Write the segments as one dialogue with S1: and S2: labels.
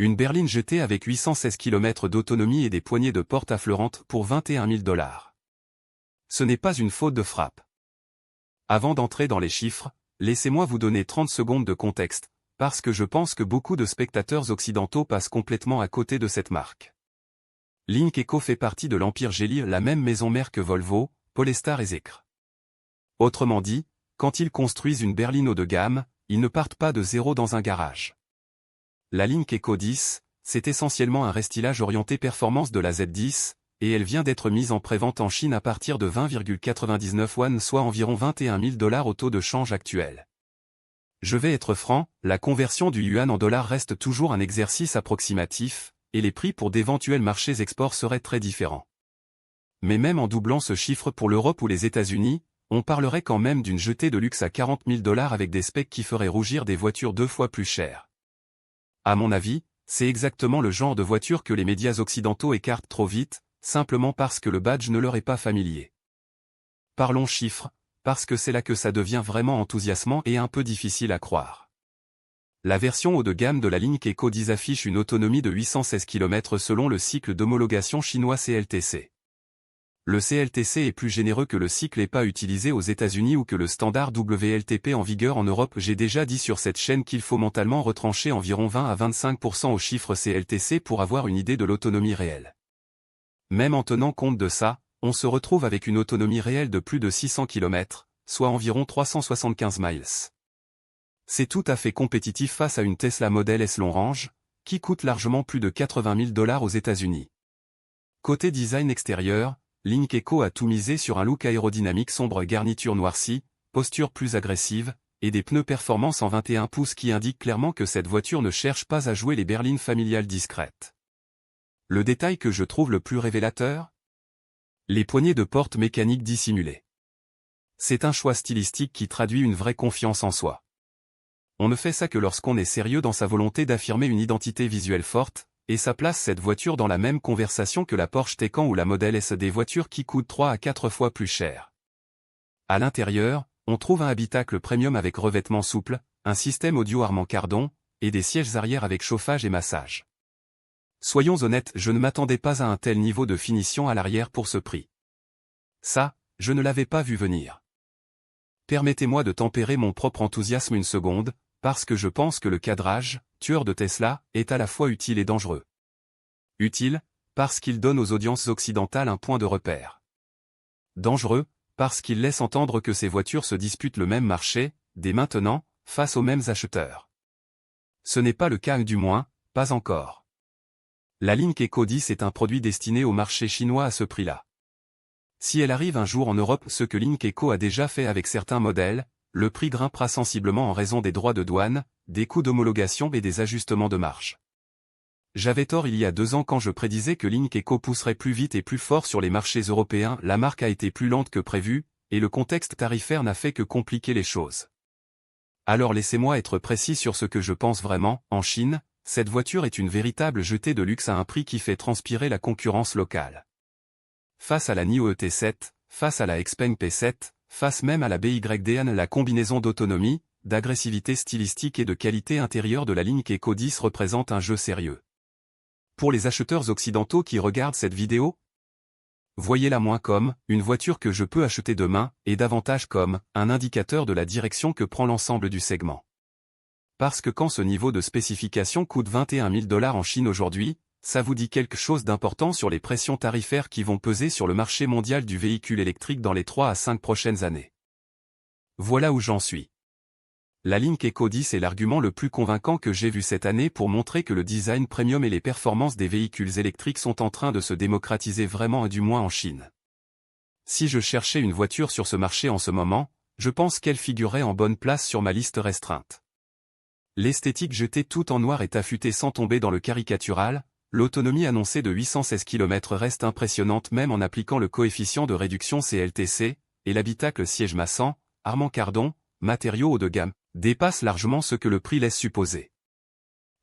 S1: Une berline GT avec 816 km d'autonomie et des poignées de porte affleurantes pour 21 000 $. Ce n'est pas une faute de frappe. Avant d'entrer dans les chiffres, laissez-moi vous donner 30 secondes de contexte, parce que je pense que beaucoup de spectateurs occidentaux passent complètement à côté de cette marque. Lynk & Co fait partie de l'empire Geely, la même maison mère que Volvo, Polestar et Zeekr. Autrement dit, quand ils construisent une berline haut de gamme, ils ne partent pas de zéro dans un garage. La Lynk & Co 10, c'est essentiellement un restylage orienté performance de la Z10, et elle vient d'être mise en prévente en Chine à partir de 20,99 yuan, soit environ 21 000 $ au taux de change actuel. Je vais être franc, la conversion du yuan en dollars reste toujours un exercice approximatif, et les prix pour d'éventuels marchés export seraient très différents. Mais même en doublant ce chiffre pour l'Europe ou les États-Unis, on parlerait quand même d'une jetée de luxe à 40 000 $ avec des specs qui feraient rougir des voitures 2 fois plus chères. À mon avis, c'est exactement le genre de voiture que les médias occidentaux écartent trop vite, simplement parce que le badge ne leur est pas familier. Parlons chiffres, parce que c'est là que ça devient vraiment enthousiasmant et un peu difficile à croire. La version haut de gamme de la Lynk & Co 10 affiche une autonomie de 816 km selon le cycle d'homologation chinois CLTC. Le CLTC est plus généreux que le cycle EPA utilisé aux États-Unis ou que le standard WLTP en vigueur en Europe. J'ai déjà dit sur cette chaîne qu'il faut mentalement retrancher environ 20 à 25% au chiffre CLTC pour avoir une idée de l'autonomie réelle. Même en tenant compte de ça, on se retrouve avec une autonomie réelle de plus de 600 km, soit environ 375 miles. C'est tout à fait compétitif face à une Tesla Model S long range, qui coûte largement plus de 80 000 $ aux États-Unis. Côté design extérieur, Lynk & Co a tout misé sur un look aérodynamique sombre, garniture noircie, posture plus agressive, et des pneus performance en 21 pouces qui indiquent clairement que cette voiture ne cherche pas à jouer les berlines familiales discrètes. Le détail que je trouve le plus révélateur ? Les poignées de porte mécaniques dissimulées. C'est un choix stylistique qui traduit une vraie confiance en soi. On ne fait ça que lorsqu'on est sérieux dans sa volonté d'affirmer une identité visuelle forte, et ça place cette voiture dans la même conversation que la Porsche Taycan ou la Model S, des voitures qui coûtent 3 à 4 fois plus cher. À l'intérieur, on trouve un habitacle premium avec revêtement souple, un système audio Harman Kardon, et des sièges arrière avec chauffage et massage. Soyons honnêtes, je ne m'attendais pas à un tel niveau de finition à l'arrière pour ce prix. Ça, je ne l'avais pas vu venir. Permettez-moi de tempérer mon propre enthousiasme une seconde, parce que je pense que le cadrage, tueur de Tesla, est à la fois utile et dangereux. Utile, parce qu'il donne aux audiences occidentales un point de repère. Dangereux, parce qu'il laisse entendre que ces voitures se disputent le même marché, dès maintenant, face aux mêmes acheteurs. Ce n'est pas le cas, du moins, pas encore. La Lynk & Co 10 est un produit destiné au marché chinois à ce prix-là. Si elle arrive un jour en Europe, ce que Lynk & Co a déjà fait avec certains modèles, le prix grimpera sensiblement en raison des droits de douane, des coûts d'homologation et des ajustements de marge. J'avais tort il y a 2 ans quand je prédisais que Lynk & Co pousserait plus vite et plus fort sur les marchés européens. La marque a été plus lente que prévu, et le contexte tarifaire n'a fait que compliquer les choses. Alors laissez-moi être précis sur ce que je pense vraiment. En Chine, cette voiture est une véritable jetée de luxe à un prix qui fait transpirer la concurrence locale. Face à la NIO ET7, face à la Xpeng P7, face même à la BYD, la combinaison d'autonomie, d'agressivité stylistique et de qualité intérieure de la Lynk & Co 10 représente un jeu sérieux. Pour les acheteurs occidentaux qui regardent cette vidéo, voyez-la moins comme une voiture que je peux acheter demain, et davantage comme un indicateur de la direction que prend l'ensemble du segment. Parce que quand ce niveau de spécification coûte 21 000 $ en Chine aujourd'hui, ça vous dit quelque chose d'important sur les pressions tarifaires qui vont peser sur le marché mondial du véhicule électrique dans les 3 à 5 prochaines années. Voilà où j'en suis. La Lynk & Co 10 est l'argument le plus convaincant que j'ai vu cette année pour montrer que le design premium et les performances des véhicules électriques sont en train de se démocratiser vraiment, du moins en Chine. Si je cherchais une voiture sur ce marché en ce moment, je pense qu'elle figurerait en bonne place sur ma liste restreinte. L'esthétique jetée tout en noir est affûtée sans tomber dans le caricatural, l'autonomie annoncée de 816 km reste impressionnante même en appliquant le coefficient de réduction CLTC, et l'habitacle siège massant, Harman Kardon, matériaux haut de gamme, dépasse largement ce que le prix laisse supposer.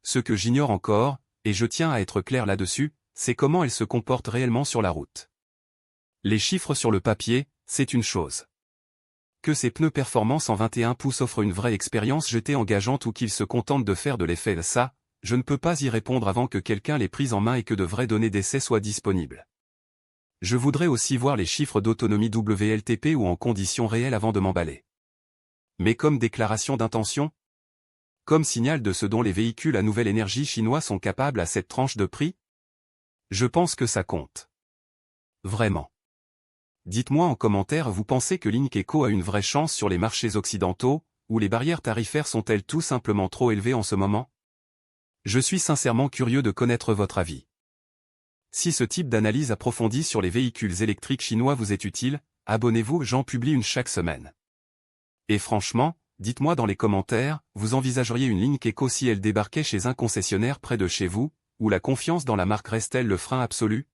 S1: Ce que j'ignore encore, et je tiens à être clair là-dessus, c'est comment elle se comporte réellement sur la route. Les chiffres sur le papier, c'est une chose. Que ces pneus performance en 21 pouces offrent une vraie expérience jetée engageante ou qu'ils se contentent de faire de l'effet, ça, Je ne peux pas y répondre avant que quelqu'un l'ait prise en main et que de vraies données d'essai soient disponibles. Je voudrais aussi voir les chiffres d'autonomie WLTP ou en conditions réelles avant de m'emballer. Mais comme déclaration d'intention? Comme signal de ce dont les véhicules à nouvelle énergie chinois sont capables à cette tranche de prix? Je pense que ça compte. Vraiment. Dites-moi en commentaire, vous pensez que Lynk & Co a une vraie chance sur les marchés occidentaux, ou les barrières tarifaires sont-elles tout simplement trop élevées en ce moment? Je suis sincèrement curieux de connaître votre avis. Si ce type d'analyse approfondie sur les véhicules électriques chinois vous est utile, abonnez-vous, j'en publie une chaque semaine. Et franchement, dites-moi dans les commentaires, vous envisageriez une Lynk & Co si elle débarquait chez un concessionnaire près de chez vous, ou la confiance dans la marque reste-t-elle le frein absolu?